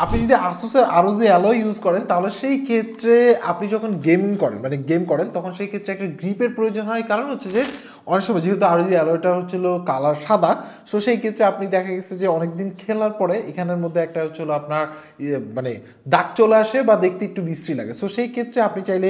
আপনি যদি আসুসের ROG alloy use করেন তাহলে সেই ক্ষেত্রে আপনি যখন গেমিং করেন মানে গেম করেন তখন সেই ক্ষেত্রে একটা গ্রিপের প্রয়োজন হয়। কারণ হচ্ছে যে অনেক সময় যেহেতু ROG অ্যালয়টা হচ্ছিল কালার সাদা, সো সেই ক্ষেত্রে আপনি দেখা গেছে যে অনেক দিন খেলার পরে এখানের মধ্যে একটা হচ্ছিল আপনার মানে দাগ চলে আসে বা দেখতে একটু বিশ্রী লাগে। সো সেই ক্ষেত্রে আপনি চাইলে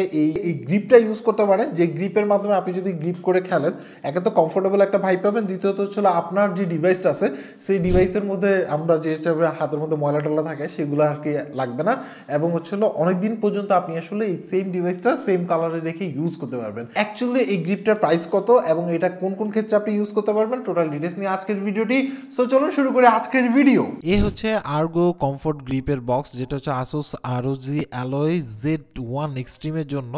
এই গ্রিপটা ইউজ করতে পারেন, যে গ্রিপের মাধ্যমে আপনি যদি গ্রিপ করে খেলেন একে তো কমফোর্টেবল একটা ভাইব পাবেন, দ্বিতীয়ত হচ্ছিল আপনার যে ডিভাইসটা আছে সেই ডিভাইসের মধ্যে আমরা যে হিসাবে হাতের মধ্যে ময়লা টলা থাকে সেগুলো আর কি লাগবে না, এবং হচ্ছিল অনেকদিন পর্যন্ত আপনি আসলে এই সেম ডিভাইসটা সেম কালারে রেখে ইউজ করতে পারবেন। অ্যাকচুয়ালি এই গ্রিপটার প্রাইস কত এবং এটা কোন কোন ক্ষেত্রে আপনি ইউজ করতে পারবেন টোটাল ডিটেলস নিয়ে আজকের ভিডিওটি। সো চলুন শুরু করে আজকের ভিডিও। এই হচ্ছে আর্গো কমফোর্ট গ্রিপের বক্স, যেটা হচ্ছে আসুস ROG অ্যালয় Z1 এক্সট্রিমের জন্য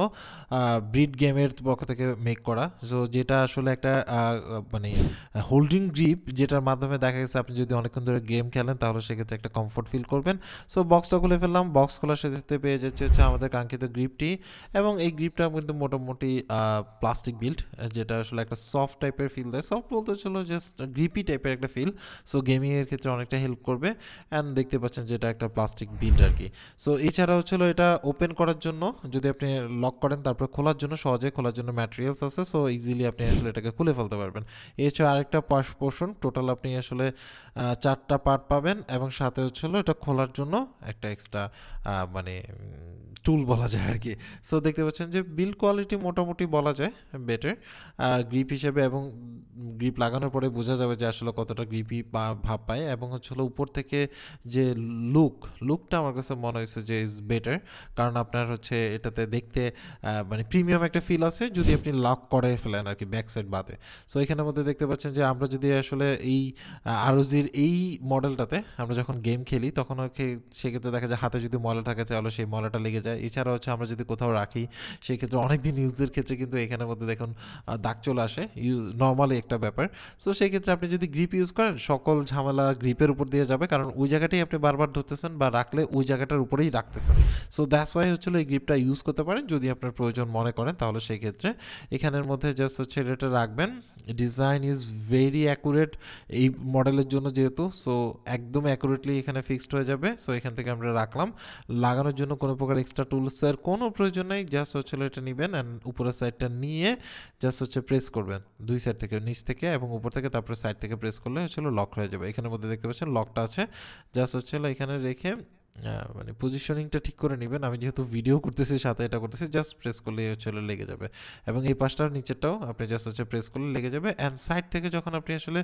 ব্রিড গেমের পক্ষ থেকে মেক করা। সো যেটা আসলে একটা মানে হোল্ডিং গ্রিপ, যেটার মাধ্যমে দেখা গেছে আপনি যদি অনেকক্ষণ ধরে গেম খেলেন তাহলে সেক্ষেত্রে একটা কমফোর্ট ফিল করবেন। সো বক্সটা খুলে ফেললাম, বক্স খোলার সাথে পেয়ে যাচ্ছে হচ্ছে আমাদের কাঙ্ক্ষিত গ্রিপটি, এবং এই গ্রিপটা কিন্তু মোটামুটি প্লাস্টিক বিল্ড, যেটা আসলে একটা সফট টাইপের ফিল দেয়। সফট বলতে ছিল জাস্ট গ্রিপি টাইপের একটা ফিল। সো গেমিংয়ের ক্ষেত্রে অনেকটা হেল্প করবে। অ্যান্ড দেখতে পাচ্ছেন যে এটা একটা প্লাস্টিক বিল্ড আর কি। সো এছাড়া হচ্ছিল এটা ওপেন করার জন্য, যদি আপনি লক করেন তারপর খোলার জন্য সহজে খোলার জন্য ম্যাটেরিয়ালস আছে। সো ইজিলি আপনি আসলে এটাকে খুলে ফেলতে পারবেন। এছাড়া আরেকটা পোর্শন, টোটাল আপনি আসলে 4টা পার্ট পাবেন, এবং সাথে হচ্ছিল এটা খোলার জন্য একটা এক্সট্রা মানে টুল বলা যায় আর কি। সো দেখতে পাচ্ছেন যে বিল্ড কোয়ালিটি মোটামুটি বলা যায় বেটার গ্রিপ হিসেবে, এবং গ্রিপ লাগানোর পরে বোঝা যাবে যে আসলে কতটা গ্রিপি ভাব পায়। এবং হচ্ছে উপর থেকে যে লুকটা আমার কাছে মনে হয়েছে যে ইজ বেটার, কারণ আপনার হচ্ছে এটাতে দেখতে মানে প্রিমিয়াম একটা ফিল আছে যদি আপনি লক করে ফেলেন আর কি ব্যাক সাইড বাদে। সো এখানের মধ্যে দেখতে পাচ্ছেন যে আমরা যদি আসলে এই ROG'র এই মডেলটাতে আমরা যখন গেম খেলি তখন সেক্ষেত্রে দেখা যায় হাতে যদি ময়লা থাকে তাহলে সেই ময়লাটা লেগে যায়। এছাড়া হচ্ছে আমরা যদি কোথাও রাখি সেক্ষেত্রে অনেকদিন ইউজের ক্ষেত্রে কিন্তু এখানের মধ্যে দেখুন দাগ চলে আসে, নর্মালি একটা ব্যাপার। সো সেই ক্ষেত্রে আপনি যদি গ্রিপ ইউজ করেন সকল ঝামেলা গ্রিপের উপর দিয়ে যাবে, কারণ ওই জায়গাটাই আপনি বারবার ধরতেছেন বা রাখলে ওই জায়গাটার উপরেই রাখতেছেন। সো দ্যাটস ওয়াই হচ্ছিল এই গ্রিপটা ইউজ করতে পারেন যদি আপনার প্রয়োজন মনে করেন, তাহলে সেই ক্ষেত্রে এখানের মধ্যে জাস্ট হচ্ছে এটা রাখবেন। ডিজাইন ইজ ভেরি অ্যাকুরেট এই মডেলের জন্য যেহেতু, সো একদম অ্যাকুরেটলি এখানে ফিক্সড হয়ে যাবে। সো এখান থেকে আমরা রাখলাম, লাগানোর জন্য কোনো প্রকার এক্সট্রা টুলসের কোনো প্রয়োজন নেই। জাস্ট হচ্ছে এটা নেবেন অ্যান্ড উপরের সাইডটা নিয়ে জাস্ট হচ্ছে প্রেস করবেন দুই সাইড থেকে, নিচ থেকে এবং উপর থেকে, তারপরে সাইড থেকে প্রেস করলে হচ্ছে লক হয়ে যাবে। এখানের মধ্যে দেখতে পাচ্ছেন লকটা আছে, জাস্ট হচ্ছে এখানে রেখে মানে পজিশনিংটা ঠিক করে নেবেন। আমি যেহেতু ভিডিও করতেছি সাথে এটা করতেছি, জাস্ট প্রেস করলেই হচ্ছে লেগে যাবে, এবং এই পাশটার নিচেরটাও আপনি জাস্ট হচ্ছে প্রেস করলে লেগে যাবে। অ্যান্ড সাইড থেকে যখন আপনি আসলে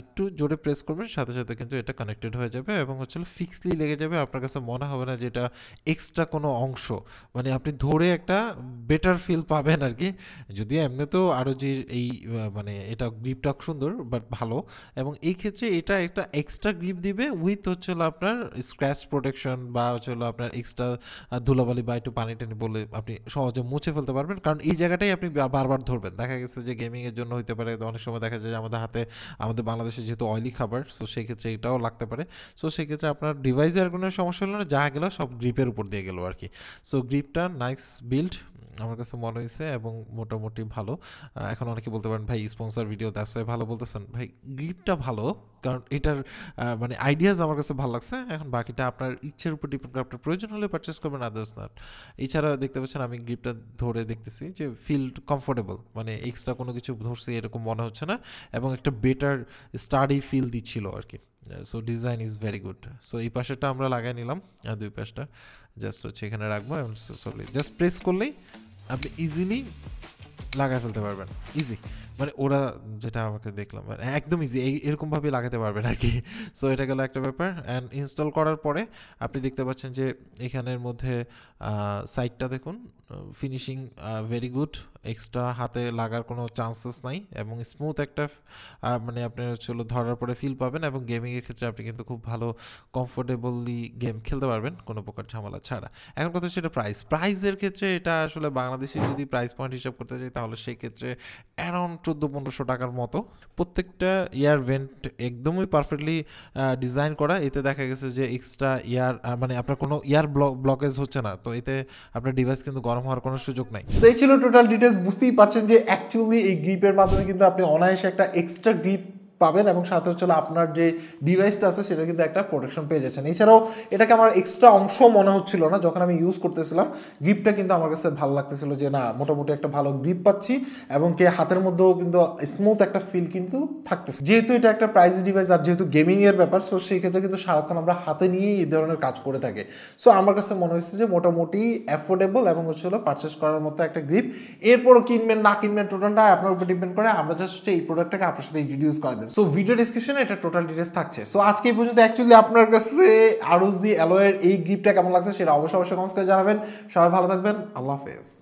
একটু জোরে প্রেস করবেন সাথে সাথে কিন্তু এটা কানেক্টেড হয়ে যাবে এবং হচ্ছে ফিক্সলি লেগে যাবে। আপনার কাছে মনে হবে না যে এটা এক্সট্রা কোনো অংশ, মানে আপনি ধরে একটা বেটার ফিল পাবেন আর কি। যদিও এমনিতেও ROG এই মানে এটা গ্রিপটা সুন্দর বাট ভালো, এবং এই ক্ষেত্রে এটা একটা এক্সট্রা গ্রিপ দিবে উইথ হচ্ছে আপনার স্ক্র্যাচ প্রোটেকশন বা হচ্ছে আপনার এক্সট্রা ধুলাবালি বা একটু পানি টানি বলে আপনি সহজে মুছে ফেলতে পারবেন, কারণ এই জায়গাটাই আপনি বারবার ধরবেন। দেখা গেছে যে গেমিংয়ের জন্য হইতে পারে, অনেক সময় দেখা যায় যে আমাদের হাতে, আমাদের বাংলাদেশে যেহেতু অয়েলি খাবার, সো সেই ক্ষেত্রে এটাও লাগতে পারে। সো সেই ক্ষেত্রে আপনার ডিভাইসে আর কোনো সমস্যা হলো না, যা গেল সব গ্রিপের উপর দিয়ে গেল আর কি। সো গ্রিপটা নাইস বিল্ড আমার কাছে মনে হয়েছে এবং মোটামুটি ভালো। এখন অনেকে বলতে পারেন ভাই স্পন্সর ভিডিও দ্যাটস ওয়াই ভালো বলতেছেন। ভাই গ্রিপটা ভালো, কারণ এটার মানে আইডিয়াস আমার কাছে ভালো লাগছে। এখন বাকিটা আপনার ইচ্ছের উপর ডিপেন্ড করে, আপনার প্রয়োজন হলে পারচেস করবেন, আদার্স নট। এছাড়া দেখতে পাচ্ছেন আমি গ্রিপটা ধরে দেখতেছি যে ফিল কমফোর্টেবল, মানে এক্সট্রা কোনো কিছু ধরছি এরকম মনে হচ্ছে না, এবং একটা বেটার স্টাডি ফিল দিচ্ছিল আর কি। So design is very good. So এই পাশেটা আমরা লাগাই নিলাম, দুই পাশটা জাস্ট হচ্ছে এখানে রাখবো, এবং জাস্ট প্রেস করলেই আপনি ইজিলি লাগাই ফেলতে পারবেন, ইজি। মানে ওরা যেটা আমাকে দেখলাম একদম ইজি এরকমভাবে লাগাতে পারবেন আর কি। সো এটা গেল একটা ব্যাপার। অ্যান্ড ইনস্টল করার পরে আপনি দেখতে পাচ্ছেন যে এখানের মধ্যে সাইডটা দেখুন, ফিনিশিং ভেরি গুড, এক্সট্রা হাতে লাগার কোনো চান্সেস নাই, এবং স্মুথ একটা মানে আপনার হচ্ছে ধরার পরে ফিল পাবেন, এবং গেমিংয়ের ক্ষেত্রে আপনি কিন্তু খুব ভালো কমফোর্টেবলি গেম খেলতে পারবেন কোনো প্রকার ঝামেলা ছাড়া। এখন কথা হচ্ছে এটা প্রাইসের ক্ষেত্রে এটা আসলে বাংলাদেশে যদি প্রাইস পয়েন্ট হিসাব করতে চাই তাহলে সেই ক্ষেত্রে অ্যারাউন্ড 1400-1500 টাকার মতো। প্রত্যেকটা ইয়ার ভেন্ট একদমই পারফেক্টলি ডিজাইন করা, এতে দেখা গেছে যে এক্সট্রা ইয়ার মানে আপনার কোনো ইয়ার ব্লকেজ হচ্ছে না, তো এতে আপনার ডিভাইস কিন্তু গরম হওয়ার কোনো সুযোগ নাই। সো এই ছিল টোটাল ডিটেলস। বুঝতেই পারছেন যে অ্যাকচুয়ালি এই গ্রিপের মাধ্যমে কিন্তু আপনি অনায়াসে একটা এক্সট্রা গ্রিপ পাবেন এবং সাথে হচ্ছে আপনার যে ডিভাইসটা আছে সেটা কিন্তু একটা প্রোটেকশন পেয়ে যাচ্ছেন। এছাড়াও এটাকে আমার এক্সট্রা অংশ মনে হচ্ছিল না যখন আমি ইউজ করতেছিলাম, গ্রিপটা কিন্তু আমার কাছে ভালো লাগতেছিল যে না মোটামুটি একটা ভালো গ্রিপ পাচ্ছি এবং হাতের মধ্যেও কিন্তু স্মুথ একটা ফিল কিন্তু থাকতেছে। যেহেতু এটা একটা প্রাইস ডিভাইস আর যেহেতু গেমিং এর ব্যাপার, সো সেই ক্ষেত্রে কিন্তু সারাক্ষণ আমরা হাতে নিয়ে এই ধরনের কাজ করে থাকি। সো আমার কাছে মনে হচ্ছে যে মোটামুটি অ্যাফোর্ডেবল এবং পারচেস করার মতো একটা গ্রিপ। এরপরও কিনবেন না কিনবেন টোটালটা আপনার উপর ডিপেন্ড করে, আমরা জাস্ট এই প্রোডাক্টটাকে আপনার সাথে ইন্ট্রোডিউস করে দেব। সো ভিডিও ডিসক্রিপশনে এটা টোটাল ডিটেলস থাকছে। সো আজকে এই পর্যন্ত। অ্যাকচুয়ালি আপনার কাছে ROG Aloy এর এই গ্রিপটা কেমন লাগছে সেটা অবশ্যই কমেন্টস করে জানাবেন। সবাই ভালো থাকবেন, আল্লাহ হাফেজ।